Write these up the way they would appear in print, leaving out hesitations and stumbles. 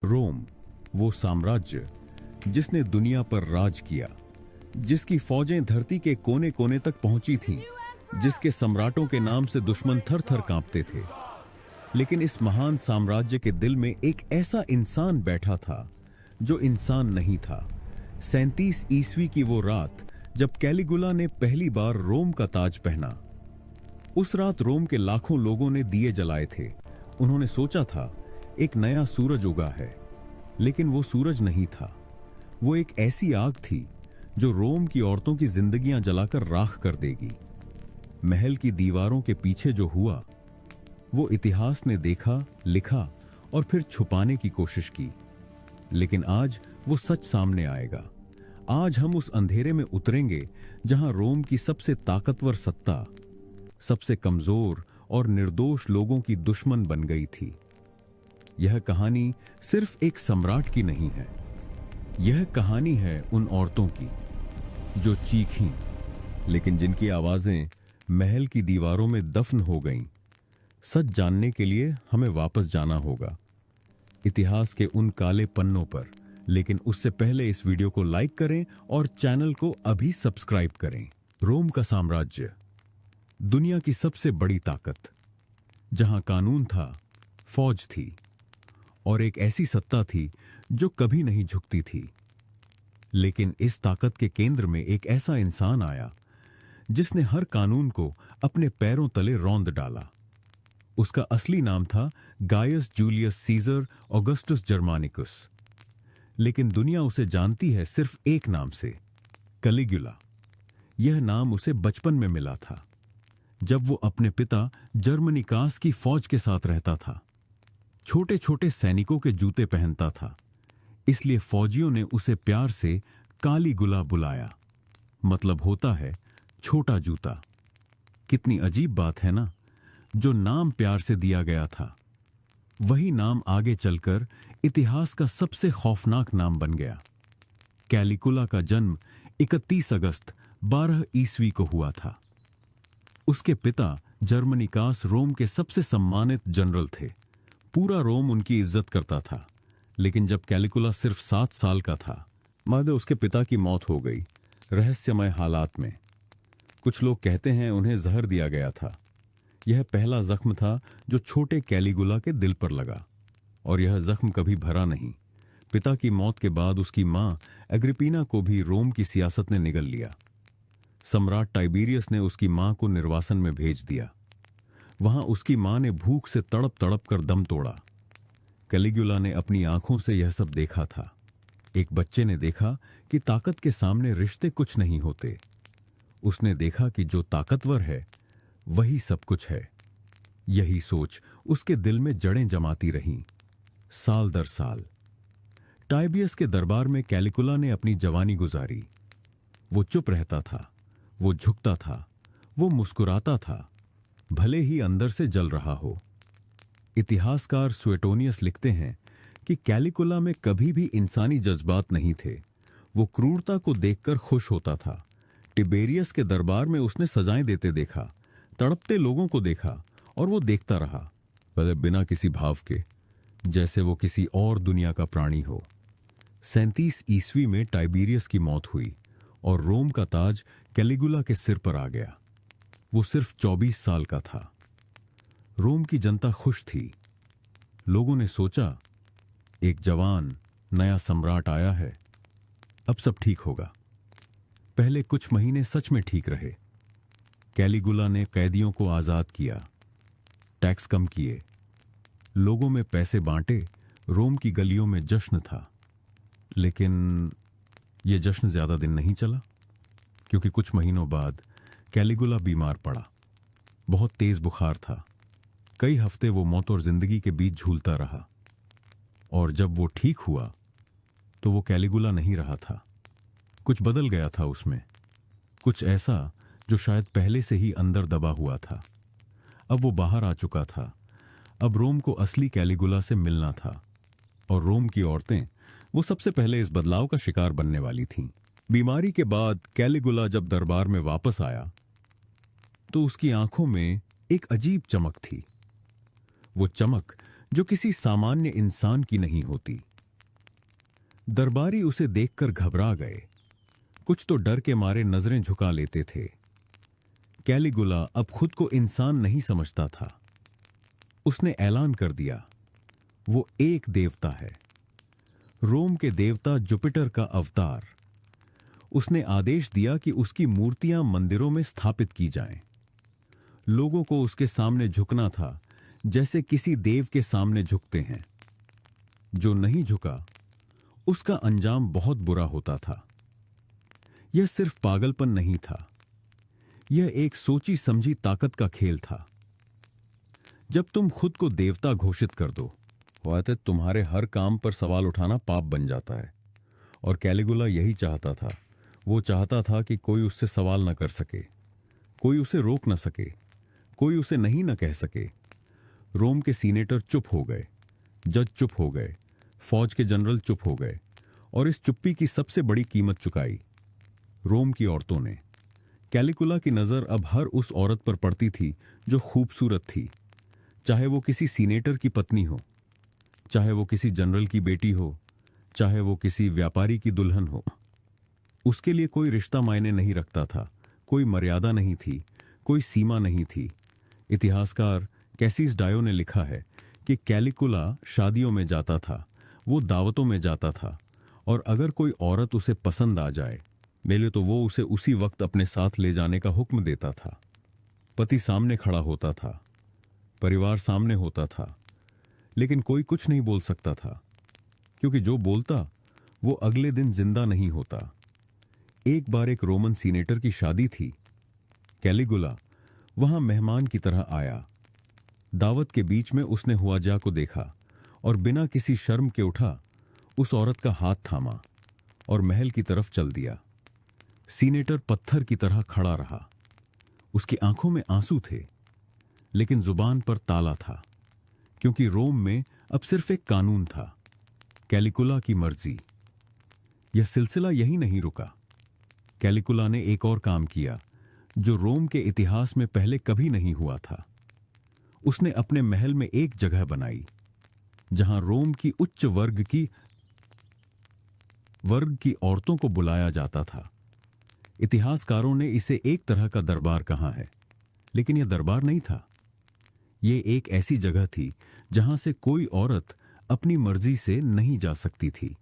रोम, वो साम्राज्य जिसने दुनिया पर राज किया, जिसकी फौजें धरती के कोने कोने तक पहुंची थीं, जिसके सम्राटों के नाम से दुश्मन थर थर कांपते थे। लेकिन इस महान साम्राज्य के दिल में एक ऐसा इंसान बैठा था जो इंसान नहीं था। 37 ईस्वी की वो रात जब कैलिगुला ने पहली बार रोम का ताज पहना। उस रात रोम के लाखों लोगों ने दिए जलाए थे। उन्होंने सोचा था एक नया सूरज उगा है, लेकिन वो सूरज नहीं था। वो एक ऐसी आग थी जो रोम की औरतों की जिंदगियां जलाकर राख कर देगी। महल की दीवारों के पीछे जो हुआ वो इतिहास ने देखा, लिखा और फिर छुपाने की कोशिश की। लेकिन आज वो सच सामने आएगा। आज हम उस अंधेरे में उतरेंगे जहां रोम की सबसे ताकतवर सत्ता सबसे कमजोर और निर्दोष लोगों की दुश्मन बन गई थी। यह कहानी सिर्फ एक सम्राट की नहीं है। यह कहानी है उन औरतों की जो चीखीं, लेकिन जिनकी आवाजें महल की दीवारों में दफन हो गईं। सच जानने के लिए हमें वापस जाना होगा इतिहास के उन काले पन्नों पर। लेकिन उससे पहले इस वीडियो को लाइक करें और चैनल को अभी सब्सक्राइब करें। रोम का साम्राज्य, दुनिया की सबसे बड़ी ताकत, जहां कानून था, फौज थी और एक ऐसी सत्ता थी जो कभी नहीं झुकती थी। लेकिन इस ताकत के केंद्र में एक ऐसा इंसान आया जिसने हर कानून को अपने पैरों तले रौंद डाला। उसका असली नाम था गायस जूलियस सीजर ऑगस्टस जर्मानिकुस, लेकिन दुनिया उसे जानती है सिर्फ एक नाम से, कैलिगुला। यह नाम उसे बचपन में मिला था जब वो अपने पिता जर्मनिकास की फौज के साथ रहता था। छोटे छोटे सैनिकों के जूते पहनता था, इसलिए फौजियों ने उसे प्यार से कालीगुला बुलाया। मतलब होता है छोटा जूता। कितनी अजीब बात है ना, जो नाम प्यार से दिया गया था वही नाम आगे चलकर इतिहास का सबसे खौफनाक नाम बन गया। कैलिगुला का जन्म 31 अगस्त 12 ईस्वी को हुआ था। उसके पिता जर्मनिकास रोम के सबसे सम्मानित जनरल थे। पूरा रोम उनकी इज्जत करता था। लेकिन जब कैलिगुला सिर्फ 7 साल का था, मादे उसके पिता की मौत हो गई, रहस्यमय हालात में। कुछ लोग कहते हैं उन्हें जहर दिया गया था। यह पहला जख्म था जो छोटे कैलिगुला के दिल पर लगा, और यह जख्म कभी भरा नहीं। पिता की मौत के बाद उसकी मां एग्रिपीना को भी रोम की सियासत ने निगल लिया। सम्राट टाइबेरियस ने उसकी मां को निर्वासन में भेज दिया। वहां उसकी मां ने भूख से तड़प तड़प कर दम तोड़ा। कैलिगुला ने अपनी आंखों से यह सब देखा था। एक बच्चे ने देखा कि ताकत के सामने रिश्ते कुछ नहीं होते। उसने देखा कि जो ताकतवर है वही सब कुछ है। यही सोच उसके दिल में जड़ें जमाती रहीं, साल दर साल। टाइबियस के दरबार में कैलिगुला ने अपनी जवानी गुजारी। वो चुप रहता था, वो झुकता था, वो मुस्कुराता था, भले ही अंदर से जल रहा हो। इतिहासकार सुएटोनियस लिखते हैं कि कैलिगुला में कभी भी इंसानी जज्बात नहीं थे। वो क्रूरता को देखकर खुश होता था। टिबेरियस के दरबार में उसने सजाएं देते देखा, तड़पते लोगों को देखा, और वो देखता रहा, पर बिना किसी भाव के, जैसे वो किसी और दुनिया का प्राणी हो। 37 ईस्वी में टाइबेरियस की मौत हुई और रोम का ताज कैलिगुला के सिर पर आ गया। वो सिर्फ 24 साल का था। रोम की जनता खुश थी। लोगों ने सोचा एक जवान नया सम्राट आया है, अब सब ठीक होगा। पहले कुछ महीने सच में ठीक रहे। कैलिगुला ने कैदियों को आजाद किया, टैक्स कम किए, लोगों में पैसे बांटे, रोम की गलियों में जश्न था। लेकिन यह जश्न ज्यादा दिन नहीं चला, क्योंकि कुछ महीनों बाद कैलिगुला बीमार पड़ा। बहुत तेज बुखार था। कई हफ्ते वो मौत और जिंदगी के बीच झूलता रहा, और जब वो ठीक हुआ तो वो कैलिगुला नहीं रहा था। कुछ बदल गया था उसमें, कुछ ऐसा जो शायद पहले से ही अंदर दबा हुआ था। अब वो बाहर आ चुका था। अब रोम को असली कैलिगुला से मिलना था, और रोम की औरतें वो सबसे पहले इस बदलाव का शिकार बनने वाली थीं। बीमारी के बाद कैलिगुला जब दरबार में वापस आया तो उसकी आंखों में एक अजीब चमक थी। वो चमक जो किसी सामान्य इंसान की नहीं होती। दरबारी उसे देखकर घबरा गए। कुछ तो डर के मारे नजरें झुका लेते थे। कैलिगुला अब खुद को इंसान नहीं समझता था। उसने ऐलान कर दिया, वो एक देवता है, रोम के देवता जुपिटर का अवतार। उसने आदेश दिया कि उसकी मूर्तियां मंदिरों में स्थापित की जाएं। लोगों को उसके सामने झुकना था जैसे किसी देव के सामने झुकते हैं। जो नहीं झुका उसका अंजाम बहुत बुरा होता था। यह सिर्फ पागलपन नहीं था, यह एक सोची समझी ताकत का खेल था। जब तुम खुद को देवता घोषित कर दो, तो तुम्हारे हर काम पर सवाल उठाना पाप बन जाता है। और कैलिगुला यही चाहता था। वो चाहता था कि कोई उससे सवाल न कर सके, कोई उसे रोक न सके, कोई उसे नहीं न कह सके। रोम के सीनेटर चुप हो गए, जज चुप हो गए, फौज के जनरल चुप हो गए, और इस चुप्पी की सबसे बड़ी कीमत चुकाई रोम की औरतों ने। कैलिगुला की नजर अब हर उस औरत पर पड़ती थी जो खूबसूरत थी, चाहे वो किसी सीनेटर की पत्नी हो, चाहे वो किसी जनरल की बेटी हो, चाहे वो किसी व्यापारी की दुल्हन हो। उसके लिए कोई रिश्ता मायने नहीं रखता था, कोई मर्यादा नहीं थी, कोई सीमा नहीं थी। इतिहासकार कैसिस डायो ने लिखा है कि कैलिगुला शादियों में जाता था, वो दावतों में जाता था, और अगर कोई औरत उसे पसंद आ जाए मेले तो वो उसे उसी वक्त अपने साथ ले जाने का हुक्म देता था। पति सामने खड़ा होता था, परिवार सामने होता था, लेकिन कोई कुछ नहीं बोल सकता था, क्योंकि जो बोलता वो अगले दिन जिंदा नहीं होता। एक बार एक रोमन सीनेटर की शादी थी। कैलिगुला वहां मेहमान की तरह आया। दावत के बीच में उसने हुआजा को देखा और बिना किसी शर्म के उठा, उस औरत का हाथ थामा और महल की तरफ चल दिया। सीनेटर पत्थर की तरह खड़ा रहा। उसकी आंखों में आंसू थे, लेकिन जुबान पर ताला था, क्योंकि रोम में अब सिर्फ एक कानून था, कैलिगुला की मर्जी। यह सिलसिला यही नहीं रुका। कैलिगुला ने एक और काम किया जो रोम के इतिहास में पहले कभी नहीं हुआ था। उसने अपने महल में एक जगह बनाई जहां रोम की उच्च वर्ग की औरतों को बुलाया जाता था। इतिहासकारों ने इसे एक तरह का दरबार कहा है, लेकिन यह दरबार नहीं था। यह एक ऐसी जगह थी जहां से कोई औरत अपनी मर्जी से नहीं जा सकती थी।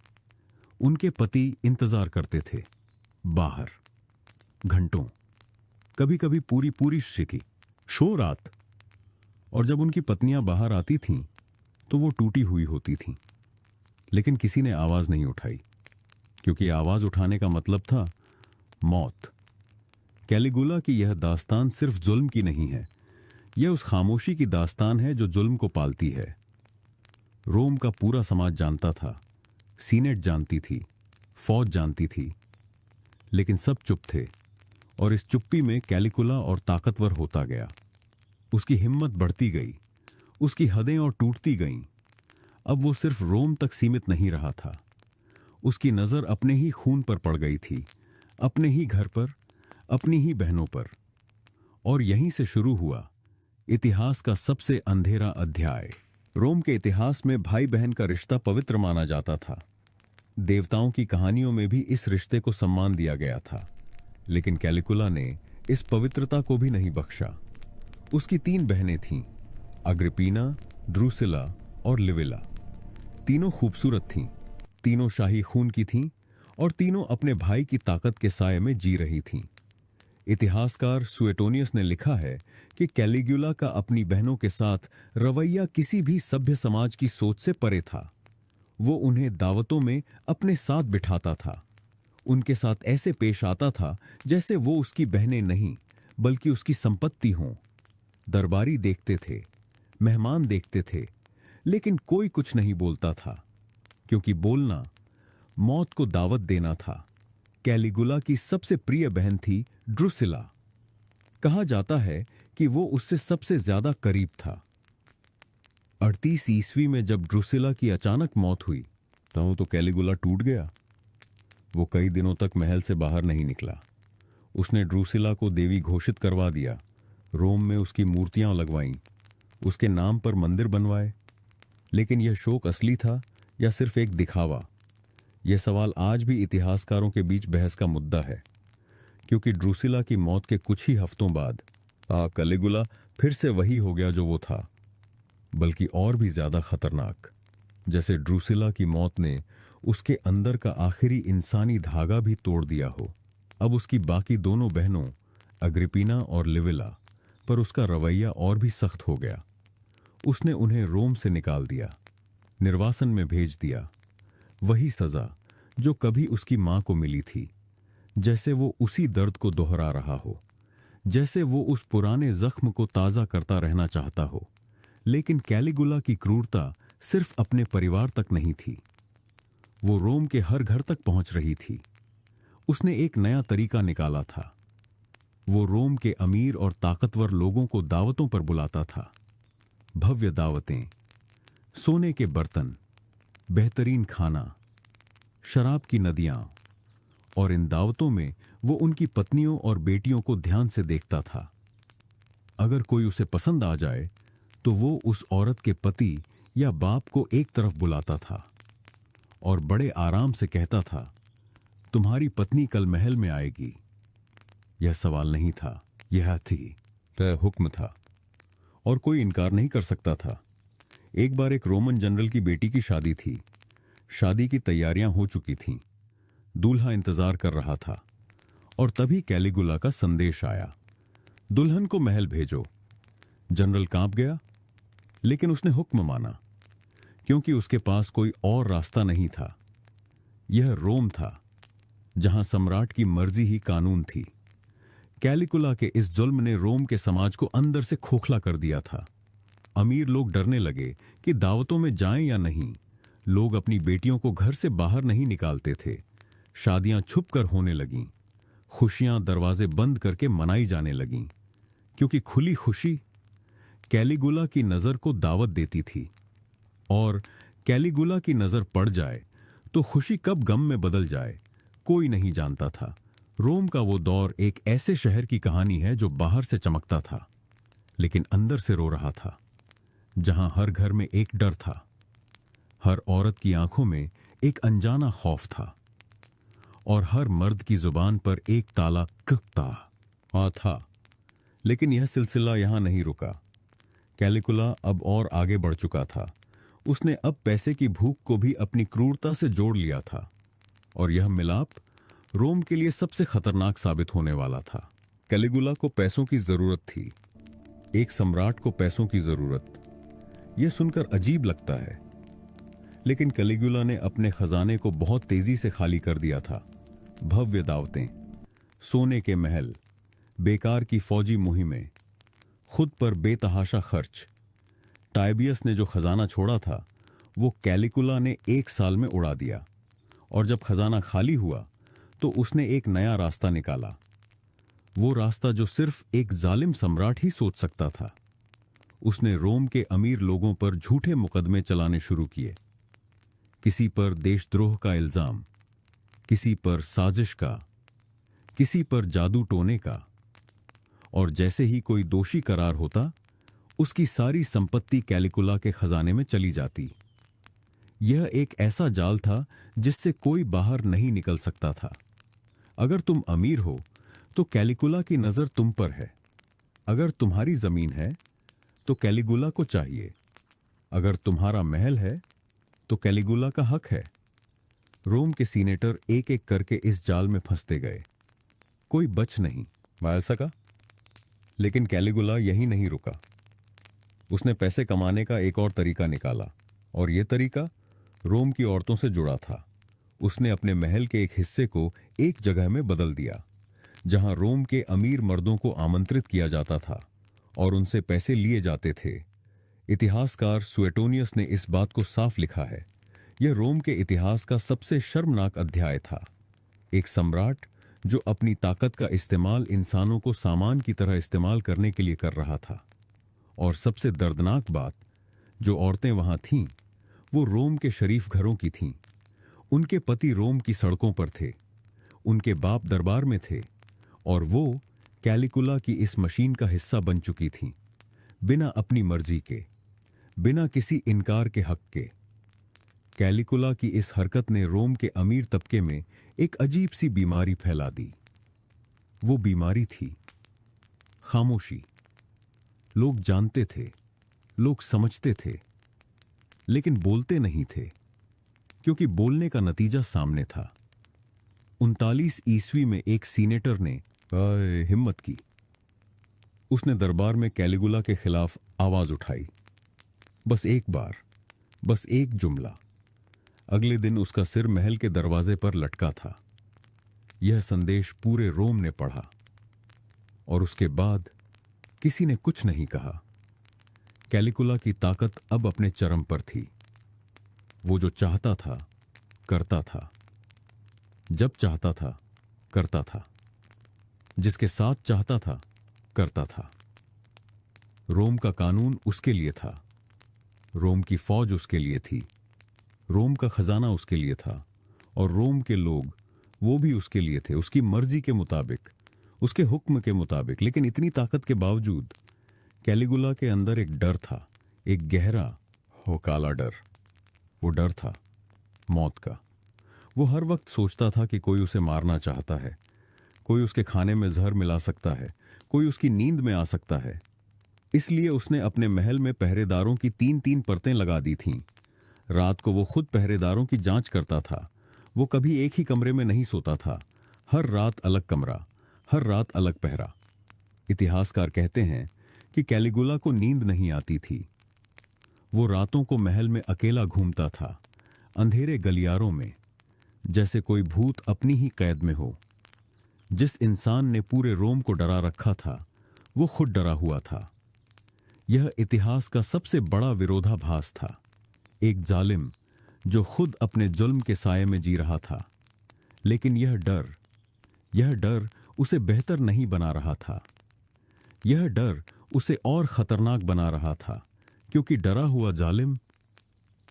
उनके पति इंतजार करते थे बाहर, घंटों, कभी कभी पूरी पूरी शो रात। और जब उनकी पत्नियां बाहर आती थीं तो वो टूटी हुई होती थीं, लेकिन किसी ने आवाज नहीं उठाई, क्योंकि आवाज उठाने का मतलब था मौत। कैलिगुला की यह दास्तान सिर्फ जुल्म की नहीं है, यह उस खामोशी की दास्तान है जो जुल्म को पालती है। रोम का पूरा समाज जानता था, सीनेट जानती थी, फौज जानती थी, लेकिन सब चुप थे। और इस चुप्पी में कैलिगुला और ताकतवर होता गया। उसकी हिम्मत बढ़ती गई, उसकी हदें और टूटती गईं। अब वो सिर्फ रोम तक सीमित नहीं रहा था, उसकी नजर अपने ही खून पर पड़ गई थी, अपने ही घर पर, अपनी ही बहनों पर। और यहीं से शुरू हुआ इतिहास का सबसे अंधेरा अध्याय। रोम के इतिहास में भाई बहन का रिश्ता पवित्र माना जाता था। देवताओं की कहानियों में भी इस रिश्ते को सम्मान दिया गया था, लेकिन कैलिगुला ने इस पवित्रता को भी नहीं बख्शा। उसकी 3 बहनें थीं, अग्रिपीना, द्रुसिला और लिविला। तीनों खूबसूरत थीं, तीनों शाही खून की थीं और तीनों अपने भाई की ताकत के साये में जी रही थीं। इतिहासकार सुएटोनियस ने लिखा है कि कैलिगुला का अपनी बहनों के साथ रवैया किसी भी सभ्य समाज की सोच से परे था। वो उन्हें दावतों में अपने साथ बिठाता था, उनके साथ ऐसे पेश आता था जैसे वो उसकी बहनें नहीं बल्कि उसकी संपत्ति हों। दरबारी देखते थे, मेहमान देखते थे, लेकिन कोई कुछ नहीं बोलता था, क्योंकि बोलना मौत को दावत देना था। कैलिगुला की सबसे प्रिय बहन थी ड्रुसिला। कहा जाता है कि वो उससे सबसे ज्यादा करीब था। 38 ईस्वी में जब ड्रुसिला की अचानक मौत हुई तो कैलिगुला टूट गया। वो कई दिनों तक महल से बाहर नहीं निकला। उसने ड्रुसिला को देवी घोषित करवा दिया, रोम में उसकी मूर्तियां लगवाईं, उसके नाम पर मंदिर बनवाए। लेकिन यह शोक असली था या सिर्फ एक दिखावा? यह सवाल आज भी इतिहासकारों के बीच बहस का मुद्दा है, क्योंकि ड्रूसिला की मौत के कुछ ही हफ्तों बाद कैलिगुला फिर से वही हो गया जो वो था, बल्कि और भी ज्यादा खतरनाक। जैसे ड्रूसिला की मौत ने उसके अंदर का आखिरी इंसानी धागा भी तोड़ दिया हो। अब उसकी बाकी दोनों बहनों अग्रिपीना और लिविला पर उसका रवैया और भी सख्त हो गया। उसने उन्हें रोम से निकाल दिया, निर्वासन में भेज दिया। वही सजा जो कभी उसकी मां को मिली थी, जैसे वो उसी दर्द को दोहरा रहा हो, जैसे वो उस पुराने जख्म को ताजा करता रहना चाहता हो। लेकिन कैलिगुला की क्रूरता सिर्फ अपने परिवार तक नहीं थी, वो रोम के हर घर तक पहुंच रही थी। उसने एक नया तरीका निकाला था। वो रोम के अमीर और ताकतवर लोगों को दावतों पर बुलाता था। भव्य दावतें, सोने के बर्तन, बेहतरीन खाना, शराब की नदियां, और इन दावतों में वो उनकी पत्नियों और बेटियों को ध्यान से देखता था। अगर कोई उसे पसंद आ जाए तो वो उस औरत के पति या बाप को एक तरफ बुलाता था और बड़े आराम से कहता था, तुम्हारी पत्नी कल महल में आएगी। यह सवाल नहीं था, यह थी तय हुक्म था, और कोई इनकार नहीं कर सकता था। एक बार एक रोमन जनरल की बेटी की शादी थी। शादी की तैयारियां हो चुकी थीं, दूल्हा इंतजार कर रहा था, और तभी कैलिगुला का संदेश आया, दुल्हन को महल भेजो। जनरल कांप गया, लेकिन उसने हुक्म माना, क्योंकि उसके पास कोई और रास्ता नहीं था। यह रोम था, जहां सम्राट की मर्जी ही कानून थी। कैलिगुला के इस जुल्म ने रोम के समाज को अंदर से खोखला कर दिया था। अमीर लोग डरने लगे कि दावतों में जाएं या नहीं। लोग अपनी बेटियों को घर से बाहर नहीं निकालते थे। शादियां छुप कर होने लगीं। खुशियां दरवाजे बंद करके मनाई जाने लगीं, क्योंकि खुली खुशी कैलिगुला की नजर को दावत देती थी, और कैलिगुला की नजर पड़ जाए तो खुशी कब गम में बदल जाए कोई नहीं जानता था। रोम का वो दौर एक ऐसे शहर की कहानी है जो बाहर से चमकता था, लेकिन अंदर से रो रहा था। जहां हर घर में एक डर था, हर औरत की आंखों में एक अनजाना खौफ था, और हर मर्द की जुबान पर एक ताला टकता था। लेकिन यह सिलसिला यहां नहीं रुका। कैलिगुला अब और आगे बढ़ चुका था। उसने अब पैसे की भूख को भी अपनी क्रूरता से जोड़ लिया था, और यह मिलाप रोम के लिए सबसे खतरनाक साबित होने वाला था। कैलिगुला को पैसों की जरूरत थी, एक सम्राट को पैसों की जरूरत। यह सुनकर अजीब लगता है, लेकिन कैलिगुला ने अपने खजाने को बहुत तेजी से खाली कर दिया था। भव्य दावतें, सोने के महल, बेकार की फौजी मुहिमें, खुद पर बेतहाशा खर्च। टाइबियस ने जो खजाना छोड़ा था वो कैलिगुला ने 1 साल में उड़ा दिया, और जब खजाना खाली हुआ तो उसने एक नया रास्ता निकाला। वो रास्ता जो सिर्फ एक जालिम सम्राट ही सोच सकता था। उसने रोम के अमीर लोगों पर झूठे मुकदमे चलाने शुरू किए। किसी पर देशद्रोह का इल्जाम, किसी पर साजिश का, किसी पर जादू टोने का, और जैसे ही कोई दोषी करार होता उसकी सारी संपत्ति कैलिगुला के खजाने में चली जाती। यह एक ऐसा जाल था जिससे कोई बाहर नहीं निकल सकता था। अगर तुम अमीर हो तो कैलिगुला की नजर तुम पर है। अगर तुम्हारी जमीन है तो कैलिगुला को चाहिए। अगर तुम्हारा महल है तो कैलिगुला का हक है। रोम के सीनेटर एक एक करके इस जाल में फंसते गए। कोई बच नहीं पाया सका। लेकिन कैलिगुला यहीं नहीं रुका। उसने पैसे कमाने का एक और तरीका निकाला, और यह तरीका रोम की औरतों से जुड़ा था। उसने अपने महल के एक हिस्से को एक जगह में बदल दिया, जहां रोम के अमीर मर्दों को आमंत्रित किया जाता था और उनसे पैसे लिए जाते थे। इतिहासकार सुएटोनियस ने इस बात को साफ लिखा है। यह रोम के इतिहास का सबसे शर्मनाक अध्याय था। एक सम्राट जो अपनी ताकत का इस्तेमाल इंसानों को सामान की तरह इस्तेमाल करने के लिए कर रहा था। और सबसे दर्दनाक बात, जो औरतें वहां थीं वो रोम के शरीफ घरों की थीं। उनके पति रोम की सड़कों पर थे, उनके बाप दरबार में थे, और वो कैलिगुला की इस मशीन का हिस्सा बन चुकी थीं, बिना अपनी मर्जी के, बिना किसी इनकार के हक के। कैलिकुला की इस हरकत ने रोम के अमीर तबके में एक अजीब सी बीमारी फैला दी। वो बीमारी थी खामोशी। लोग जानते थे, लोग समझते थे, लेकिन बोलते नहीं थे, क्योंकि बोलने का नतीजा सामने था। 39 ईस्वी में एक सीनेटर ने हिम्मत की। उसने दरबार में कैलिगुला के खिलाफ आवाज उठाई। बस एक बार, बस एक जुमला। अगले दिन उसका सिर महल के दरवाजे पर लटका था। यह संदेश पूरे रोम ने पढ़ा और उसके बाद किसी ने कुछ नहीं कहा। कैलिगुला की ताकत अब अपने चरम पर थी। वो जो चाहता था करता था, जब चाहता था करता था, जिसके साथ चाहता था करता था। रोम का कानून उसके लिए था, रोम की फौज उसके लिए थी, रोम का खजाना उसके लिए था और रोम के लोग वो भी उसके लिए थे, उसकी मर्जी के मुताबिक, उसके हुक्म के मुताबिक। लेकिन इतनी ताकत के बावजूद कैलिगुला के अंदर एक डर था, एक गहरा और काला डर। वो डर था मौत का। वो हर वक्त सोचता था कि कोई उसे मारना चाहता है, कोई उसके खाने में जहर मिला सकता है, कोई उसकी नींद में आ सकता है। इसलिए उसने अपने महल में पहरेदारों की 3-3 परतें लगा दी थीं। रात को वो खुद पहरेदारों की जांच करता था। वो कभी एक ही कमरे में नहीं सोता था। हर रात अलग कमरा, हर रात अलग पहरा। इतिहासकार कहते हैं कि कैलिगुला को नींद नहीं आती थी। वो रातों को महल में अकेला घूमता था, अंधेरे गलियारों में, जैसे कोई भूत अपनी ही कैद में हो। जिस इंसान ने पूरे रोम को डरा रखा था, वो खुद डरा हुआ था। यह इतिहास का सबसे बड़ा विरोधाभास था। एक जालिम जो खुद अपने जुल्म के साये में जी रहा था, लेकिन यह डर उसे बेहतर नहीं बना रहा था। यह डर उसे और खतरनाक बना रहा था, क्योंकि डरा हुआ जालिम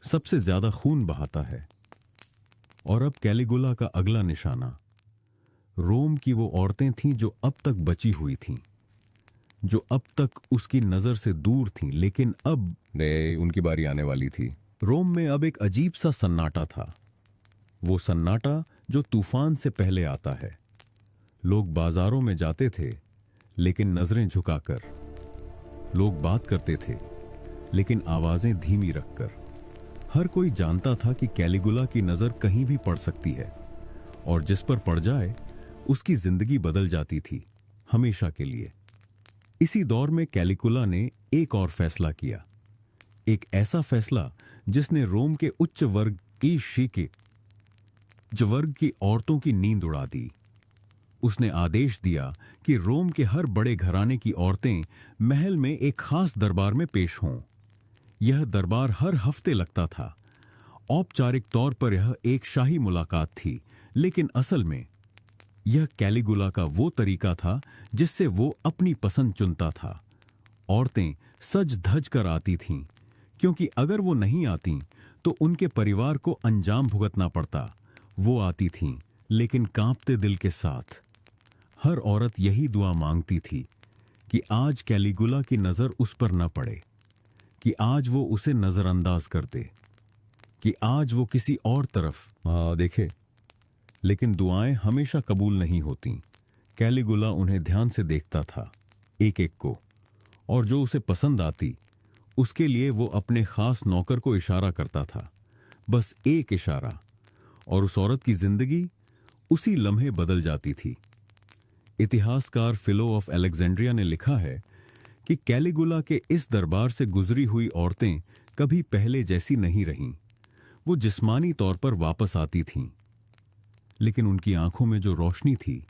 सबसे ज्यादा खून बहाता है। और अब कैलिगुला का अगला निशाना रोम की वो औरतें थीं जो अब तक बची हुई थीं, जो अब तक उसकी नजर से दूर थीं, लेकिन अब उनकी बारी आने वाली थी। रोम में अब एक अजीब सा सन्नाटा था। वो सन्नाटा जो तूफान से पहले आता है। लोग बाजारों में जाते थे, लेकिन नजरें झुकाकर। लोग बात करते थे, लेकिन आवाजें धीमी रखकर। हर कोई जानता था कि कैलिगुला की नजर कहीं भी पड़ सकती है, और जिस पर पड़ जाए उसकी जिंदगी बदल जाती थी, हमेशा के लिए। इसी दौर में कैलिगुला ने एक और फैसला किया, एक ऐसा फैसला जिसने रोम के उच्च वर्ग की औरतों की नींद उड़ा दी। उसने आदेश दिया कि रोम के हर बड़े घराने की औरतें महल में एक खास दरबार में पेश हों। यह दरबार हर हफ्ते लगता था। औपचारिक तौर पर यह एक शाही मुलाकात थी, लेकिन असल में यह कैलिगुला का वो तरीका था जिससे वो अपनी पसंद चुनता था। औरतें सज धज कर आती थीं, क्योंकि अगर वो नहीं आतीं तो उनके परिवार को अंजाम भुगतना पड़ता। वो आती थीं, लेकिन कांपते दिल के साथ। हर औरत यही दुआ मांगती थी कि आज कैलिगुला की नजर उस पर न पड़े, कि आज वो उसे नजरअंदाज कर दे, कि आज वो किसी और तरफ देखे। लेकिन दुआएं हमेशा कबूल नहीं होती। कैलिगुला उन्हें ध्यान से देखता था, एक एक को, और जो उसे पसंद आती उसके लिए वो अपने खास नौकर को इशारा करता था। बस एक इशारा, और उस औरत की जिंदगी उसी लम्हे बदल जाती थी। इतिहासकार फिलो ऑफ अलेक्जेंड्रिया ने लिखा है कि कैलिगुला के इस दरबार से गुजरी हुई औरतें कभी पहले जैसी नहीं रहीं। वो जिस्मानी तौर पर वापस आती थीं, लेकिन उनकी आंखों में जो रोशनी थी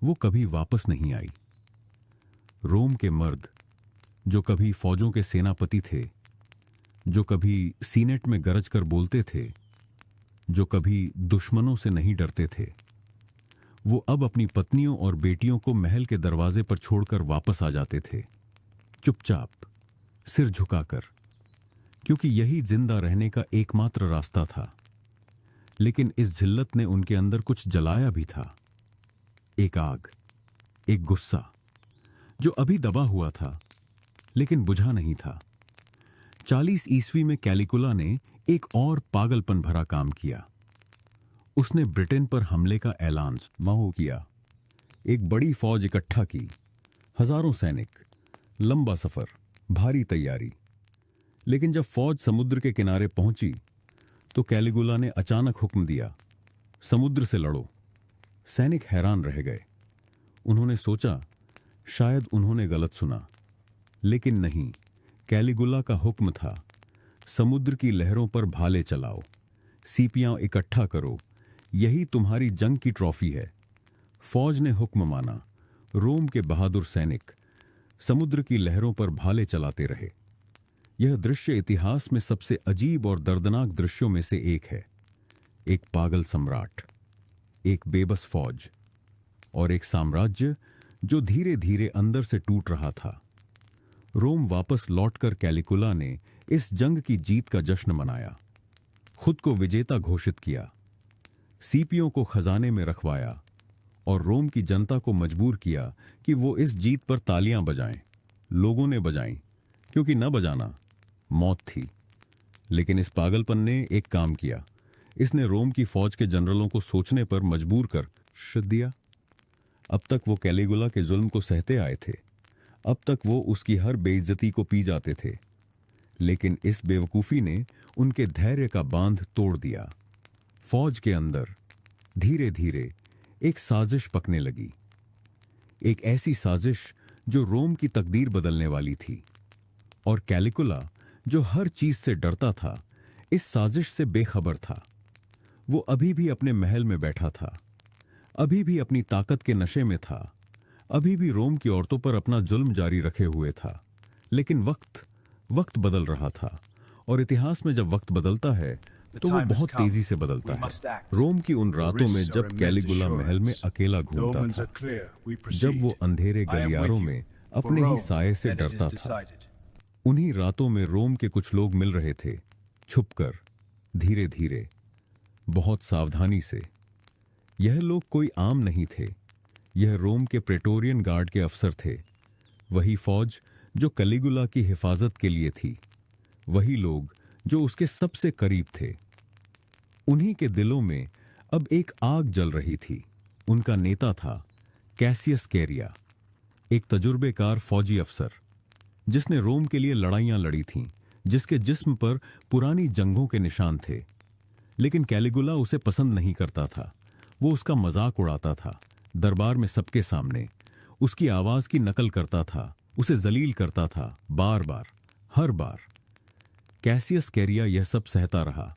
वो कभी वापस नहीं आई। रोम के मर्द जो कभी फौजों के सेनापति थे, जो कभी सीनेट में गरज कर बोलते थे, जो कभी दुश्मनों से नहीं डरते थे, वो अब अपनी पत्नियों और बेटियों को महल के दरवाजे पर छोड़कर वापस आ जाते थे, चुपचाप, सिर झुकाकर, क्योंकि यही जिंदा रहने का एकमात्र रास्ता था। लेकिन इस जिल्लत ने उनके अंदर कुछ जलाया भी था, एक आग, एक गुस्सा जो अभी दबा हुआ था लेकिन बुझा नहीं था। 40 ईस्वी में कैलिगुला ने एक और पागलपन भरा काम किया। उसने ब्रिटेन पर हमले का ऐलान माहो किया। एक बड़ी फौज इकट्ठा की, हजारों सैनिक, लंबा सफर, भारी तैयारी। लेकिन जब फौज समुद्र के किनारे पहुंची तो कैलिगुला ने अचानक हुक्म दिया, समुद्र से लड़ो। सैनिक हैरान रह गए। उन्होंने सोचा शायद उन्होंने गलत सुना, लेकिन नहीं, कैलिगुला का हुक्म था, समुद्र की लहरों पर भाले चलाओ, सीपियां इकट्ठा करो, यही तुम्हारी जंग की ट्रॉफी है। फौज ने हुक्म माना। रोम के बहादुर सैनिक समुद्र की लहरों पर भाले चलाते रहे। यह दृश्य इतिहास में सबसे अजीब और दर्दनाक दृश्यों में से एक है। एक पागल सम्राट, एक बेबस फौज और एक साम्राज्य जो धीरे धीरे अंदर से टूट रहा था। रोम वापस लौटकर कैलिगुला ने इस जंग की जीत का जश्न मनाया, खुद को विजेता घोषित किया, सीपियों को खजाने में रखवाया और रोम की जनता को मजबूर किया कि वो इस जीत पर तालियां बजाएं। लोगों ने बजाईं, क्योंकि न बजाना मौत थी। लेकिन इस पागलपन ने एक काम किया, इसने रोम की फौज के जनरलों को सोचने पर मजबूर कर दिया। अब तक वो कैलिगुला के जुल्म को सहते आए थे, अब तक वो उसकी हर बेइज्जती को पी जाते थे, लेकिन इस बेवकूफी ने उनके धैर्य का बांध तोड़ दिया। फौज के अंदर धीरे धीरे एक साजिश पकने लगी, एक ऐसी साजिश जो रोम की तकदीर बदलने वाली थी। और कैलिगुला, जो हर चीज से डरता था, इस साजिश से बेखबर था। वो अभी भी अपने महल में बैठा था, अभी भी अपनी ताकत के नशे में था, अभी भी रोम की औरतों पर अपना जुल्म जारी रखे हुए था। लेकिन वक्त बदल रहा था, और इतिहास में जब वक्त बदलता है तो वो बहुत तेजी से बदलता है। रोम की उन रातों में जब कैलिगुला महल में अकेला घूमता था, जब वो अंधेरे गलियारों में अपने ही साये से डरता था, उन्हीं रातों में रोम के कुछ लोग मिल रहे थे, छुपकर, धीरे धीरे, बहुत सावधानी से। यह लोग कोई आम नहीं थे, यह रोम के प्रेटोरियन गार्ड के अफसर थे, वही फौज जो कैलिगुला की हिफाजत के लिए थी, वही लोग जो उसके सबसे करीब थे। उन्हीं के दिलों में अब एक आग जल रही थी। उनका नेता था कैसियस कैरिया, एक तजुर्बेकार फौजी अफसर जिसने रोम के लिए लड़ाइयां लड़ी थीं, जिसके जिस्म पर पुरानी जंगों के निशान थे। लेकिन कैलिगुला उसे पसंद नहीं करता था। वो उसका मजाक उड़ाता था, दरबार में सबके सामने उसकी आवाज की नकल करता था, उसे जलील करता था, बार बार, हर बार। कैसियस कैरिया यह सब सहता रहा,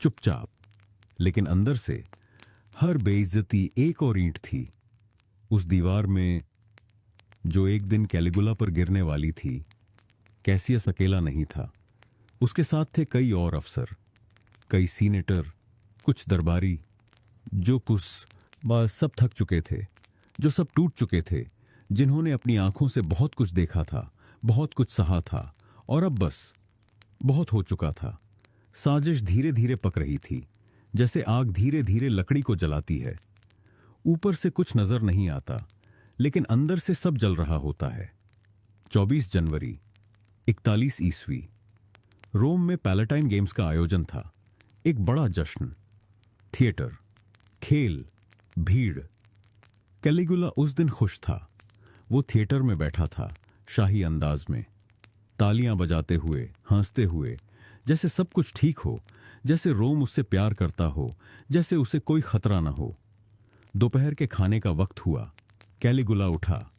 चुपचाप, लेकिन अंदर से हर बेइज्जती एक और ईंट थी। उस दीवार में जो एक दिन कैलिगुला पर गिरने वाली थी, कैसियस अकेला नहीं था। उसके साथ थे कई और अफसर, कई सीनेटर, कुछ दरबारी, जो कुछ सब थक चुके थे, जो सब टूट चुके थे, जिन्होंने अपनी आंखों से बहुत कुछ देखा था, बहुत कुछ सहा था, और अब बस बहुत हो चुका था। साजिश धीरे धीरे पक रही थी, जैसे आग धीरे धीरे लकड़ी को जलाती है। ऊपर से कुछ नजर नहीं आता, लेकिन अंदर से सब जल रहा होता है। 24 जनवरी 41 ईस्वी, रोम में पैलेटाइन गेम्स का आयोजन था। एक बड़ा जश्न, थिएटर, खेल, भीड़। कैलिगुला उस दिन खुश था। वो थिएटर में बैठा था, शाही अंदाज में, तालियां बजाते हुए, हंसते हुए, जैसे सब कुछ ठीक हो, जैसे रोम उससे प्यार करता हो, जैसे उसे कोई खतरा ना हो। दोपहर के खाने का वक्त हुआ। कैलिगुला उठा,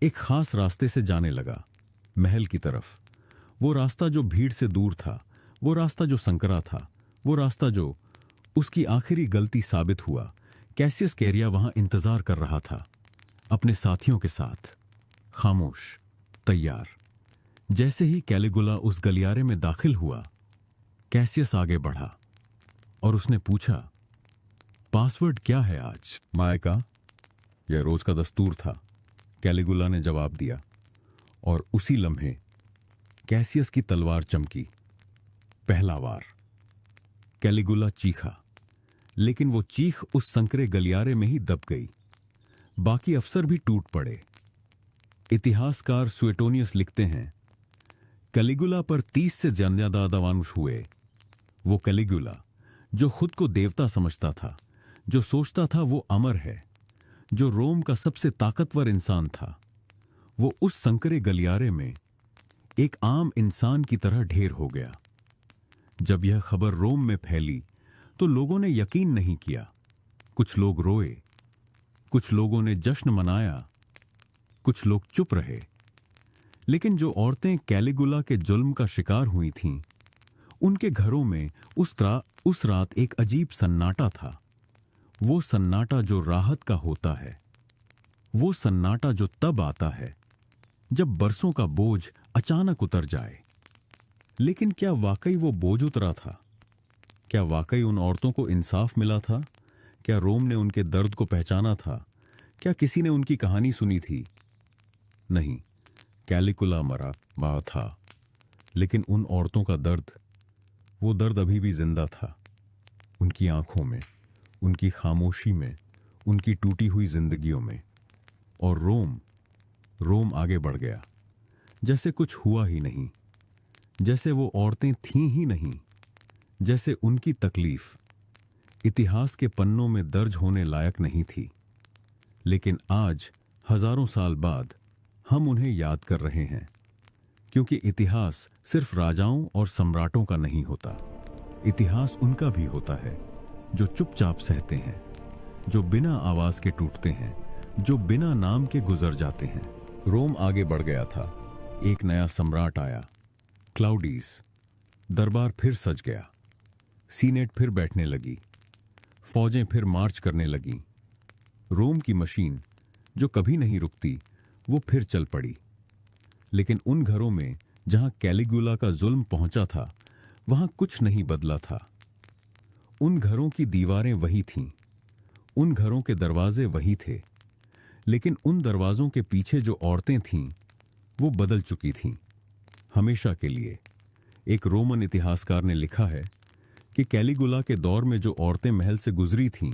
एक खास रास्ते से जाने लगा, महल की तरफ। वो रास्ता जो भीड़ से दूर था, वो रास्ता जो संकरा था, वो रास्ता जो उसकी आखिरी गलती साबित हुआ। कैसियस कैरिया वहां इंतजार कर रहा था, अपने साथियों के साथ, खामोश, तैयार। जैसे ही कैलिगुला उस गलियारे में दाखिल हुआ, कैसियस आगे बढ़ा और उसने पूछा, पासवर्ड क्या है आज? मायका, यह रोज का दस्तूर था, कैलिगुला ने जवाब दिया। और उसी लम्हे कैसियस की तलवार चमकी। पहला वार। कैलिगुला चीखा, लेकिन वो चीख उस संकरे गलियारे में ही दब गई। बाकी अफसर भी टूट पड़े। इतिहासकार सुएटोनियस लिखते हैं, कैलिगुला पर 30 से ज्यादा दावानुष हुए। वो कैलिगुला जो खुद को देवता समझता था, जो सोचता था वो अमर है, जो रोम का सबसे ताकतवर इंसान था, वो उस संकरे गलियारे में एक आम इंसान की तरह ढेर हो गया। जब यह खबर रोम में फैली तो लोगों ने यकीन नहीं किया। कुछ लोग रोए, कुछ लोगों ने जश्न मनाया, कुछ लोग चुप रहे। लेकिन जो औरतें कैलिगुला के जुल्म का शिकार हुई थीं, उनके घरों में उस रात एक अजीब सन्नाटा था। वो सन्नाटा जो राहत का होता है, वो सन्नाटा जो तब आता है जब बरसों का बोझ अचानक उतर जाए। लेकिन क्या वाकई वो बोझ उतरा था? क्या वाकई उन औरतों को इंसाफ मिला था? क्या रोम ने उनके दर्द को पहचाना था? क्या किसी ने उनकी कहानी सुनी थी? नहीं, कैलिगुला मरा था, लेकिन उन औरतों का दर्द, वो दर्द अभी भी जिंदा था। उनकी आंखों में, उनकी खामोशी में, उनकी टूटी हुई जिंदगियों में। और रोम आगे बढ़ गया, जैसे कुछ हुआ ही नहीं, जैसे वो औरतें थीं ही नहीं, जैसे उनकी तकलीफ इतिहास के पन्नों में दर्ज होने लायक नहीं थी। लेकिन आज, हजारों साल बाद, हम उन्हें याद कर रहे हैं, क्योंकि इतिहास सिर्फ राजाओं और सम्राटों का नहीं होता। इतिहास उनका भी होता है जो चुपचाप सहते हैं, जो बिना आवाज के टूटते हैं, जो बिना नाम के गुजर जाते हैं। रोम आगे बढ़ गया था। एक नया सम्राट आया, क्लाउडियस। दरबार फिर सज गया, सीनेट फिर बैठने लगी, फौजें फिर मार्च करने लगीं। रोम की मशीन जो कभी नहीं रुकती, वो फिर चल पड़ी। लेकिन उन घरों में जहां कैलिगुला का जुल्म पहुंचा था, वहां कुछ नहीं बदला था। उन घरों की दीवारें वही थीं, उन घरों के दरवाजे वही थे, लेकिन उन दरवाजों के पीछे जो औरतें थीं, वो बदल चुकी थीं, हमेशा के लिए। एक रोमन इतिहासकार ने लिखा है कि कैलिगुला के दौर में जो औरतें महल से गुजरी थीं,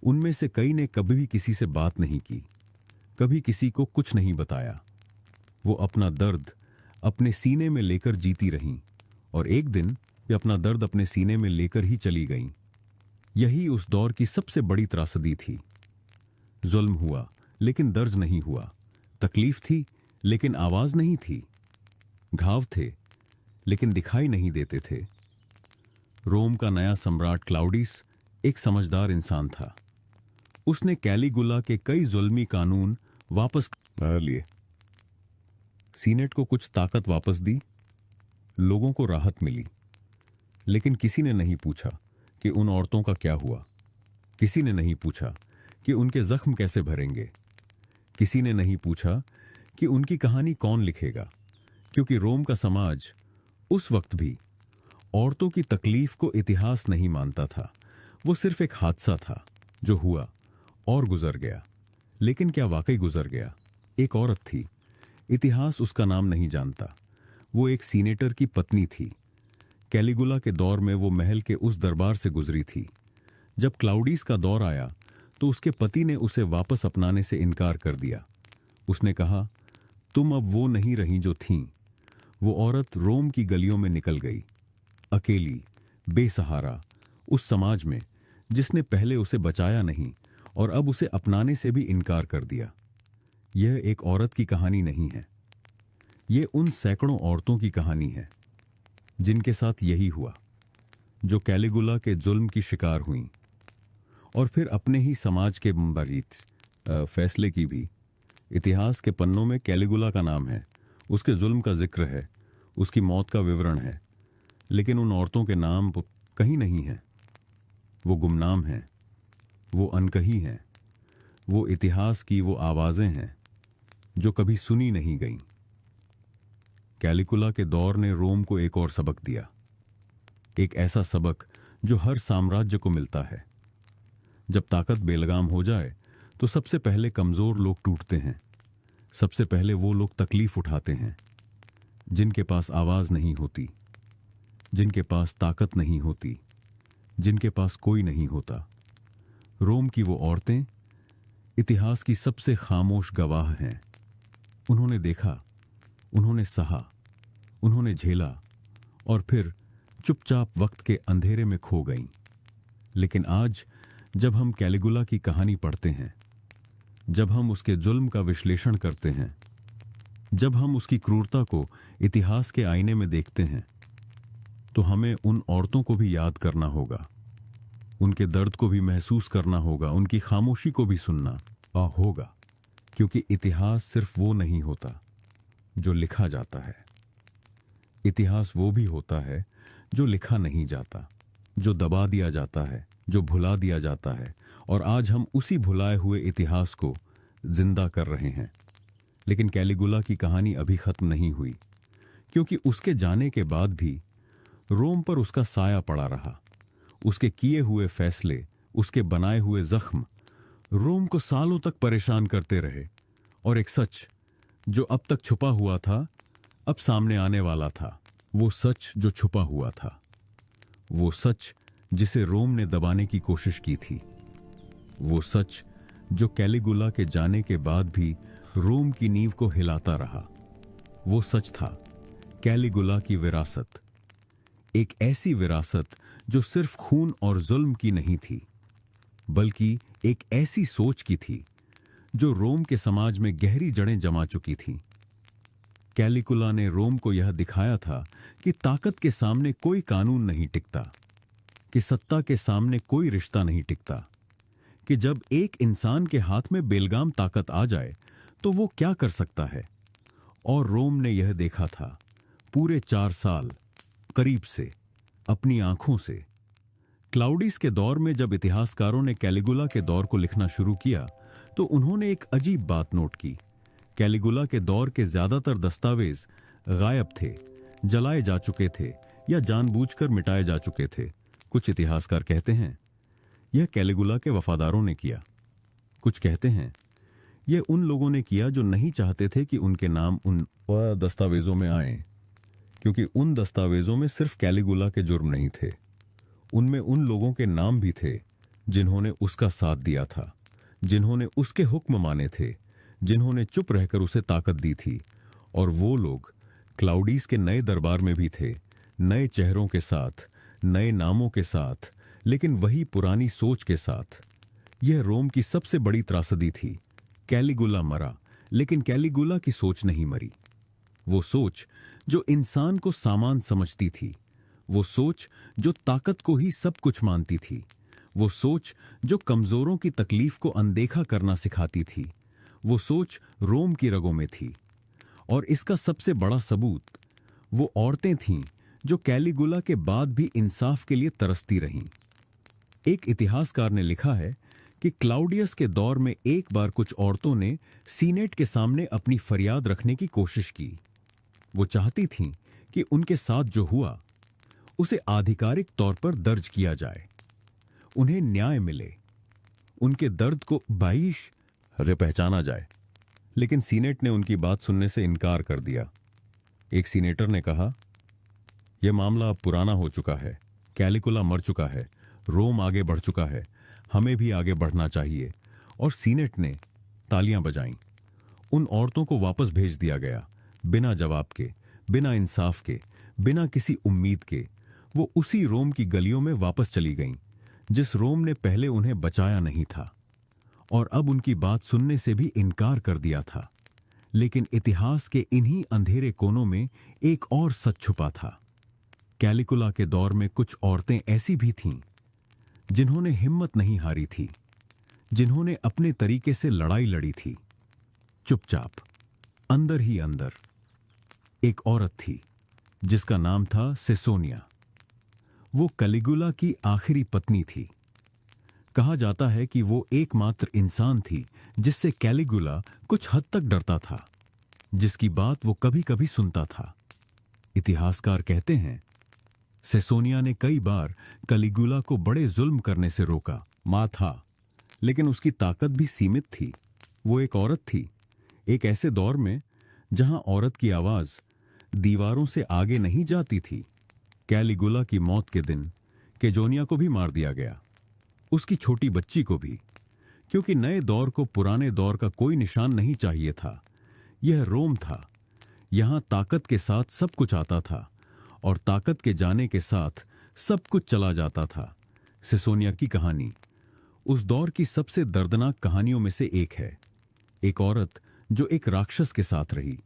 उनमें से कई ने कभी भी किसी से बात नहीं की, कभी किसी को कुछ नहीं बताया। वो अपना दर्द अपने सीने में लेकर जीती रहीं, और एक दिन वे अपना दर्द अपने सीने में लेकर ही चली गईं। यही उस दौर की सबसे बड़ी त्रासदी थी। जुल्म हुआ लेकिन दर्ज नहीं हुआ, तकलीफ थी लेकिन आवाज नहीं थी, घाव थे लेकिन दिखाई नहीं देते थे। रोम का नया सम्राट क्लाउडियस एक समझदार इंसान था। उसने कैलिगुला के कई जुल्मी कानून वापस लिए, सीनेट को कुछ ताकत वापस दी, लोगों को राहत मिली। लेकिन किसी ने नहीं पूछा कि उन औरतों का क्या हुआ। किसी ने नहीं पूछा कि उनके जख्म कैसे भरेंगे। किसी ने नहीं पूछा कि उनकी कहानी कौन लिखेगा, क्योंकि रोम का समाज उस वक्त भी औरतों की तकलीफ को इतिहास नहीं मानता था। वो सिर्फ एक हादसा था जो हुआ और गुजर गया। लेकिन क्या वाकई गुजर गया? एक औरत थी, इतिहास उसका नाम नहीं जानता। वो एक सीनेटर की पत्नी थी। कैलिगुला के दौर में वो महल के उस दरबार से गुजरी थी। जब क्लाउडियस का दौर आया तो उसके पति ने उसे वापस अपनाने से इनकार कर दिया। उसने कहा, तुम अब वो नहीं रही जो थीं। वो औरत रोम की गलियों में निकल गई, अकेली, बेसहारा, उस समाज में जिसने पहले उसे बचाया नहीं और अब उसे अपनाने से भी इनकार कर दिया। यह एक औरत की कहानी नहीं है, यह उन सैकड़ों औरतों की कहानी है जिनके साथ यही हुआ, जो कैलिगुला के जुल्म की शिकार हुईं और फिर अपने ही समाज के बारीत फैसले की भी। इतिहास के पन्नों में कैलिगुला का नाम है, उसके जुल्म का जिक्र है, उसकी मौत का विवरण है, लेकिन उन औरतों के नाम कहीं नहीं हैं। वो गुमनाम हैं, वो अनकही हैं, वो इतिहास की वो आवाजें हैं जो कभी सुनी नहीं गईं। कैलिगुला के दौर ने रोम को एक और सबक दिया, एक ऐसा सबक जो हर साम्राज्य को मिलता है। जब ताकत बेलगाम हो जाए तो सबसे पहले कमजोर लोग टूटते हैं। सबसे पहले वो लोग तकलीफ उठाते हैं जिनके पास आवाज नहीं होती, जिनके पास ताकत नहीं होती, जिनके पास कोई नहीं होता। रोम की वो औरतें इतिहास की सबसे खामोश गवाह हैं। उन्होंने देखा, उन्होंने सहा, उन्होंने झेला, और फिर चुपचाप वक्त के अंधेरे में खो गईं। लेकिन आज जब हम कैलिगुला की कहानी पढ़ते हैं, जब हम उसके जुल्म का विश्लेषण करते हैं, जब हम उसकी क्रूरता को इतिहास के आईने में देखते हैं, तो हमें उन औरतों को भी याद करना होगा, उनके दर्द को भी महसूस करना होगा, उनकी खामोशी को भी सुनना होगा, क्योंकि इतिहास सिर्फ वो नहीं होता जो लिखा जाता है। इतिहास वो भी होता है जो लिखा नहीं जाता, जो दबा दिया जाता है, जो भुला दिया जाता है। और आज हम उसी भुलाए हुए इतिहास को जिंदा कर रहे हैं। लेकिन कैलिगुला की कहानी अभी खत्म नहीं हुई, क्योंकि उसके जाने के बाद भी रोम पर उसका साया पड़ा रहा। उसके किए हुए फैसले, उसके बनाए हुए जख्म रोम को सालों तक परेशान करते रहे। और एक सच जो अब तक छुपा हुआ था, अब सामने आने वाला था। वो सच जो छुपा हुआ था, वो सच जिसे रोम ने दबाने की कोशिश की थी, वो सच जो कैलिगुला के जाने के बाद भी रोम की नींव को हिलाता रहा। वो सच था कैलिगुला की विरासत, एक ऐसी विरासत जो सिर्फ खून और जुल्म की नहीं थी, बल्कि एक ऐसी सोच की थी जो रोम के समाज में गहरी जड़ें जमा चुकी थी। कैलिगुला ने रोम को यह दिखाया था कि ताकत के सामने कोई कानून नहीं टिकता, कि सत्ता के सामने कोई रिश्ता नहीं टिकता, कि जब एक इंसान के हाथ में बेलगाम ताकत आ जाए तो वो क्या कर सकता है। और रोम ने यह देखा था पूरे 4 साल करीब से, अपनी आंखों से। क्लाउडियस के दौर में जब इतिहासकारों ने कैलिगुला के दौर को लिखना शुरू किया, तो उन्होंने एक अजीब बात नोट की। कैलिगुला के दौर के ज्यादातर दस्तावेज गायब थे, जलाए जा चुके थे या जानबूझकर मिटाए जा चुके थे। कुछ इतिहासकार कहते हैं यह कैलिगुला के वफादारों ने किया। कुछ कहते हैं यह उन लोगों ने किया जो नहीं चाहते थे कि उनके नाम उन दस्तावेजों में आए, क्योंकि उन दस्तावेजों में सिर्फ कैलिगुला के जुर्म नहीं थे, उनमें उन लोगों के नाम भी थे जिन्होंने उसका साथ दिया था, जिन्होंने उसके हुक्म माने थे, जिन्होंने चुप रहकर उसे ताकत दी थी। और वो लोग क्लाउडियस के नए दरबार में भी थे, नए चेहरों के साथ, नए नामों के साथ, लेकिन वही पुरानी सोच के साथ। यह रोम की सबसे बड़ी त्रासदी थी। कैलिगुला मरा, लेकिन कैलिगुला की सोच नहीं मरी। वो सोच जो इंसान को सामान समझती थी, वो सोच जो ताकत को ही सब कुछ मानती थी, वो सोच जो कमजोरों की तकलीफ को अनदेखा करना सिखाती थी, वो सोच रोम की रगों में थी। और इसका सबसे बड़ा सबूत वो औरतें थीं जो कैलिगुला के बाद भी इंसाफ के लिए तरसती रहीं। एक इतिहासकार ने लिखा है कि क्लाउडियस के दौर में एक बार कुछ औरतों ने सीनेट के सामने अपनी फरियाद रखने की कोशिश की। वो चाहती थीं कि उनके साथ जो हुआ उसे आधिकारिक तौर पर दर्ज किया जाए, उन्हें न्याय मिले, उनके दर्द को पहचाना जाए। लेकिन सीनेट ने उनकी बात सुनने से इनकार कर दिया। एक सीनेटर ने कहा, यह मामला अब पुराना हो चुका है, कैलिगुला मर चुका है, रोम आगे बढ़ चुका है, हमें भी आगे बढ़ना चाहिए। और सीनेट ने तालियां बजाईं। उन औरतों को वापस भेज दिया गया, बिना जवाब के, बिना इंसाफ के, बिना किसी उम्मीद के। वो उसी रोम की गलियों में वापस चली गईं जिस रोम ने पहले उन्हें बचाया नहीं था और अब उनकी बात सुनने से भी इनकार कर दिया था। लेकिन इतिहास के इन्हीं अंधेरे कोनों में एक और सच छुपा था। कैलिगुला के दौर में कुछ औरतें ऐसी भी थीं जिन्होंने हिम्मत नहीं हारी थी, जिन्होंने अपने तरीके से लड़ाई लड़ी थी, चुपचाप, अंदर ही अंदर। एक औरत थी जिसका नाम था सेसोनिया। वो कैलिगुला की आखिरी पत्नी थी। कहा जाता है कि वो एकमात्र इंसान थी जिससे कैलिगुला कुछ हद तक डरता था, जिसकी बात वो कभी कभी सुनता था। इतिहासकार कहते हैं सेसोनिया ने कई बार कैलिगुला को बड़े जुल्म करने से रोका। मां था, लेकिन उसकी ताकत भी सीमित थी। वो एक औरत थी, एक ऐसे दौर में जहां औरत की आवाज दीवारों से आगे नहीं जाती थी। कैलिगुला की मौत के दिन केजोनिया को भी मार दिया गया, उसकी छोटी बच्ची को भी, क्योंकि नए दौर को पुराने दौर का कोई निशान नहीं चाहिए था। यह रोम था, यहां ताकत के साथ सब कुछ आता था और ताकत के जाने के साथ सब कुछ चला जाता था। सिसोनिया की कहानी उस दौर की सबसे दर्दनाक कहानियों में से एक है। एक औरत जो एक राक्षस के साथ रही,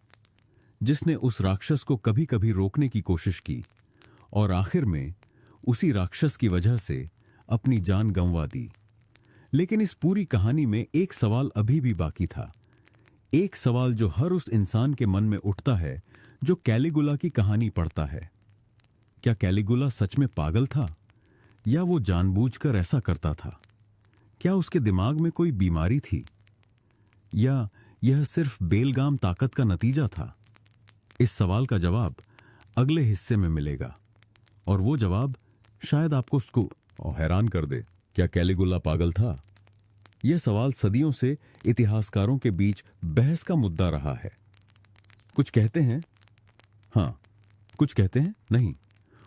जिसने उस राक्षस को कभी कभी रोकने की कोशिश की और आखिर में उसी राक्षस की वजह से अपनी जान गंवा दी। लेकिन इस पूरी कहानी में एक सवाल अभी भी बाकी था, एक सवाल जो हर उस इंसान के मन में उठता है जो कैलिगुला की कहानी पढ़ता है। क्या कैलिगुला सच में पागल था या वो जानबूझकर ऐसा करता था? क्या उसके दिमाग में कोई बीमारी थी या यह सिर्फ बेलगाम ताकत का नतीजा था? इस सवाल का जवाब अगले हिस्से में मिलेगा और वो जवाब शायद आपको उसको हैरान कर दे। क्या कैलिगुला पागल था? यह सवाल सदियों से इतिहासकारों के बीच बहस का मुद्दा रहा है। कुछ कहते हैं हां, कुछ कहते हैं नहीं,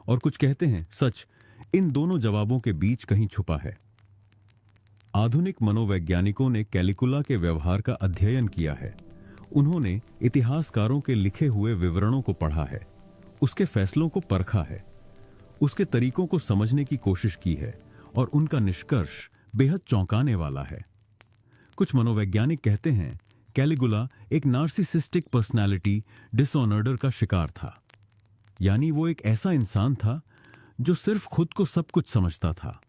और कुछ कहते हैं सच। इन दोनों जवाबों के बीच कहीं छुपा है। आधुनिक मनोवैज्ञानिकों ने कैलिगुला के व्यवहार का अध्ययन किया है। उन्होंने इतिहासकारों के लिखे हुए विवरणों को पढ़ा है, उसके फैसलों को परखा है, उसके तरीकों को समझने की कोशिश की है और उनका निष्कर्ष बेहद चौंकाने वाला है। कुछ मनोवैज्ञानिक कहते हैं कैलिगुला एक नार्सिसिस्टिक पर्सनालिटी डिसऑर्डर का शिकार था। यानी वो एक ऐसा इंसान था जो सिर्फ खुद को सब कुछ समझता था,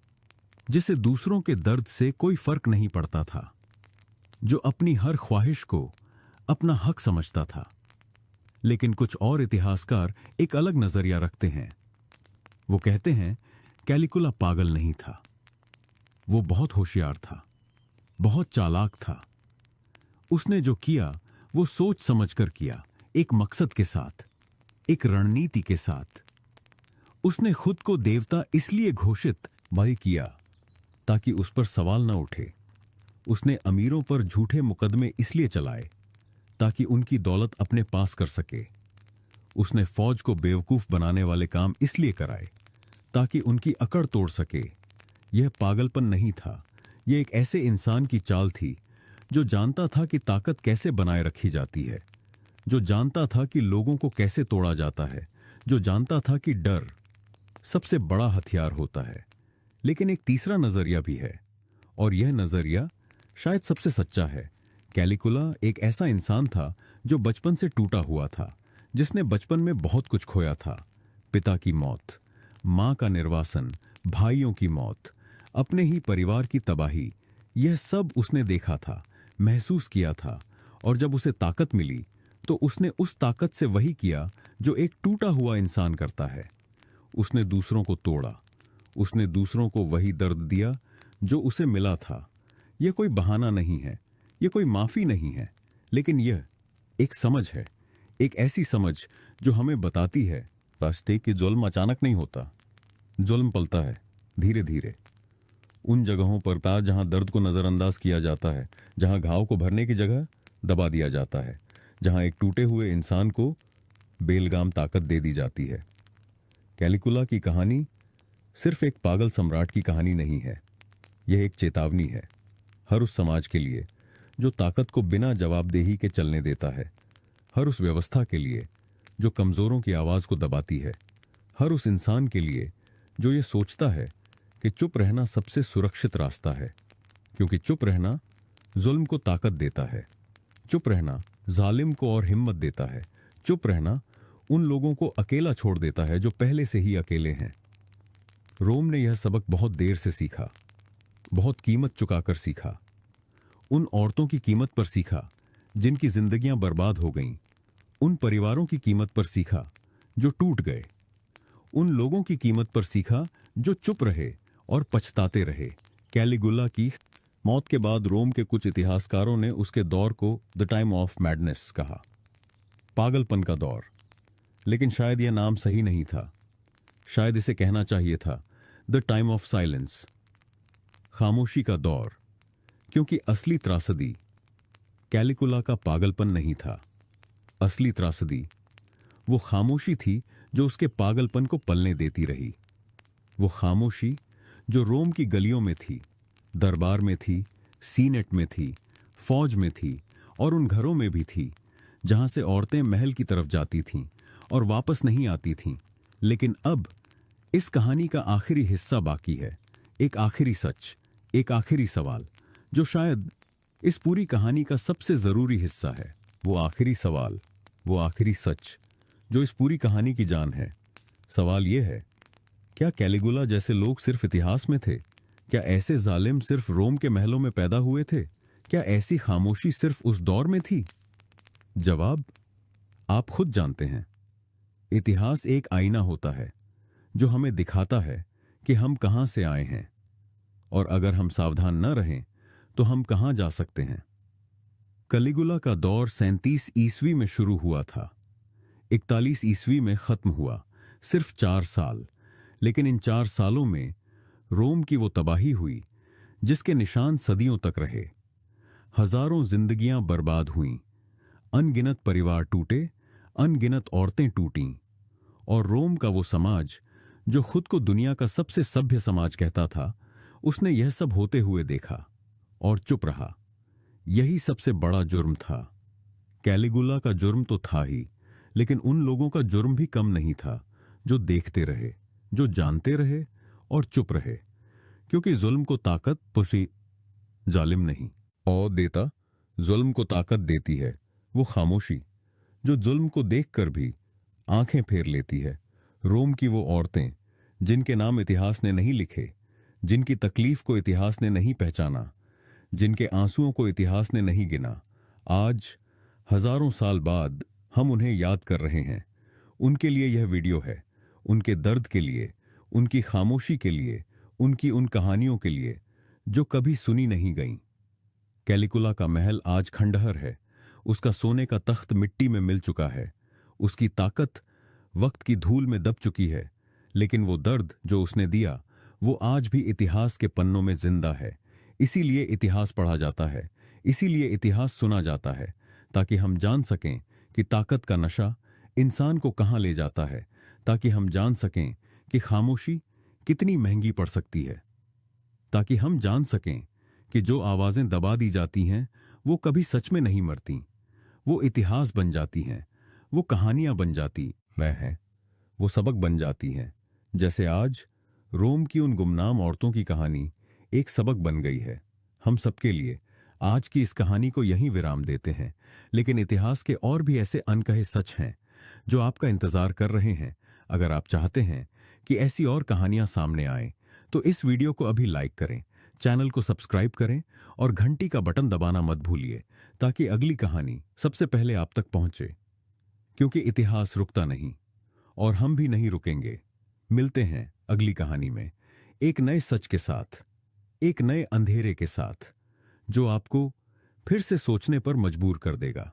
जिसे दूसरों के दर्द से कोई फर्क नहीं पड़ता था, जो अपनी हर ख्वाहिश को अपना हक समझता था। लेकिन कुछ और इतिहासकार एक अलग नजरिया रखते हैं। वो कहते हैं कैलिगुला पागल नहीं था, वो बहुत होशियार था, बहुत चालाक था। उसने जो किया वो सोच समझकर किया, एक मकसद के साथ, एक रणनीति के साथ। उसने खुद को देवता इसलिए घोषित भाई किया ताकि उस पर सवाल न उठे। उसने अमीरों पर झूठे मुकदमे इसलिए चलाए ताकि उनकी दौलत अपने पास कर सके। उसने फौज को बेवकूफ बनाने वाले काम इसलिए कराए ताकि उनकी अकड़ तोड़ सके। यह पागलपन नहीं था, यह एक ऐसे इंसान की चाल थी जो जानता था कि ताकत कैसे बनाए रखी जाती है, जो जानता था कि लोगों को कैसे तोड़ा जाता है, जो जानता था कि डर सबसे बड़ा हथियार होता है। लेकिन एक तीसरा नजरिया भी है और यह नजरिया शायद सबसे सच्चा है। कैलिगुला एक ऐसा इंसान था जो बचपन से टूटा हुआ था, जिसने बचपन में बहुत कुछ खोया था। पिता की मौत, मां का निर्वासन, भाइयों की मौत, अपने ही परिवार की तबाही, यह सब उसने देखा था, महसूस किया था। और जब उसे ताकत मिली तो उसने उस ताकत से वही किया जो एक टूटा हुआ इंसान करता है। उसने दूसरों को तोड़ा, उसने दूसरों को वही दर्द दिया जो उसे मिला था। यह कोई बहाना नहीं है, यह कोई माफी नहीं है, लेकिन यह एक समझ है, एक ऐसी समझ जो हमें बताती है रास्ते कि जुल्म अचानक नहीं होता, जुल्म पलता है धीरे धीरे। उन जगहों पर जहां दर्द को नजरअंदाज किया जाता है, जहां घाव को भरने की जगह दबा दिया जाता है, जहां एक टूटे हुए इंसान को बेलगाम ताकत दे दी जाती है। कैलिगुला की कहानी सिर्फ एक पागल सम्राट की कहानी नहीं है, यह एक चेतावनी है हर उस समाज के लिए जो ताकत को बिना जवाबदेही के चलने देता है, हर उस व्यवस्था के लिए जो कमजोरों की आवाज को दबाती है, हर उस इंसान के लिए जो ये सोचता है कि चुप रहना सबसे सुरक्षित रास्ता है, क्योंकि चुप रहना जुल्म को ताकत देता है, चुप रहना जालिम को और हिम्मत देता है, चुप रहना उन लोगों को अकेला छोड़ देता है जो पहले से ही अकेले हैं। रोम ने यह सबक बहुत देर से सीखा, बहुत कीमत चुकाकर सीखा। उन औरतों की कीमत पर सीखा जिनकी जिंदगियां बर्बाद हो गईं, उन परिवारों की कीमत पर सीखा जो टूट गए, उन लोगों की कीमत पर सीखा जो चुप रहे और पछताते रहे। कैलिगुला की मौत के बाद रोम के कुछ इतिहासकारों ने उसके दौर को द टाइम ऑफ मैडनेस कहा, पागलपन का दौर। लेकिन शायद यह नाम सही नहीं था, शायद इसे कहना चाहिए था द टाइम ऑफ साइलेंस, खामोशी का दौर। क्योंकि असली त्रासदी कैलिगुला का पागलपन नहीं था, असली त्रासदी वो खामोशी थी जो उसके पागलपन को पलने देती रही। वो खामोशी जो रोम की गलियों में थी, दरबार में थी, सीनेट में थी, फौज में थी और उन घरों में भी थी जहां से औरतें महल की तरफ जाती थीं और वापस नहीं आती थीं, लेकिन अब इस कहानी का आखिरी हिस्सा बाकी है, एक आखिरी सच, एक आखिरी सवाल, जो शायद इस पूरी कहानी का सबसे जरूरी हिस्सा है। वो आखिरी सवाल, वो आखिरी सच जो इस पूरी कहानी की जान है। सवाल यह है, क्या कैलिगुला जैसे लोग सिर्फ इतिहास में थे? क्या ऐसे जालिम सिर्फ रोम के महलों में पैदा हुए थे? क्या ऐसी खामोशी सिर्फ उस दौर में थी? जवाब आप खुद जानते हैं। इतिहास एक आईना होता है जो हमें दिखाता है कि हम कहां से आए हैं, और अगर हम सावधान न रहें तो हम कहां जा सकते हैं। कलिगुला का दौर 37 ईस्वी में शुरू हुआ था, 41 ईस्वी में खत्म हुआ। सिर्फ 4 साल, लेकिन इन 4 सालों में रोम की वो तबाही हुई जिसके निशान सदियों तक रहे। हजारों जिंदगियां बर्बाद हुईं, अनगिनत परिवार टूटे, अनगिनत औरतें टूटीं, और रोम का वो समाज जो खुद को दुनिया का सबसे सभ्य समाज कहता था, उसने यह सब होते हुए देखा और चुप रहा। यही सबसे बड़ा जुर्म था। कैलिगुला का जुर्म तो था ही, लेकिन उन लोगों का जुर्म भी कम नहीं था जो देखते रहे, जो जानते रहे और चुप रहे, क्योंकि जुल्म को ताकत पुसी जालिम नहीं और देता। जुल्म को ताकत देती है वो खामोशी जो जुल्म को देखकर भी आंखें फेर लेती है। रोम की वो औरतें जिनके नाम इतिहास ने नहीं लिखे, जिनकी तकलीफ को इतिहास ने नहीं पहचाना, जिनके आंसुओं को इतिहास ने नहीं गिना, आज हजारों साल बाद हम उन्हें याद कर रहे हैं। उनके लिए यह वीडियो है, उनके दर्द के लिए, उनकी खामोशी के लिए, उनकी उन कहानियों के लिए जो कभी सुनी नहीं गईं। कैलिगुला का महल आज खंडहर है, उसका सोने का तख्त मिट्टी में मिल चुका है, उसकी ताकत वक्त की धूल में दब चुकी है, लेकिन वो दर्द जो उसने दिया वो आज भी इतिहास के पन्नों में जिंदा है। इसीलिए इतिहास पढ़ा जाता है, इसीलिए इतिहास सुना जाता है, ताकि हम जान सकें कि ताकत का नशा इंसान को कहां ले जाता है, ताकि हम जान सकें कि खामोशी कितनी महंगी पड़ सकती है, ताकि हम जान सकें कि जो आवाजें दबा दी जाती हैं वो कभी सच में नहीं मरती, वो इतिहास बन जाती हैं, वो कहानियां बन जाती हैं, वो सबक बन जाती हैं। जैसे आज रोम की उन गुमनाम औरतों की कहानी एक सबक बन गई है हम सबके लिए। आज की इस कहानी को यहीं विराम देते हैं, लेकिन इतिहास के और भी ऐसे अनकहे सच हैं जो आपका इंतजार कर रहे हैं। अगर आप चाहते हैं कि ऐसी और कहानियां सामने आएं, तो इस वीडियो को अभी लाइक करें, चैनल को सब्सक्राइब करें और घंटी का बटन दबाना मत भूलिए, ताकि अगली कहानी सबसे पहले आप तक पहुंचे। क्योंकि इतिहास रुकता नहीं और हम भी नहीं रुकेंगे। मिलते हैं अगली कहानी में, एक नए सच के साथ, एक नए अंधेरे के साथ, जो आपको फिर से सोचने पर मजबूर कर देगा।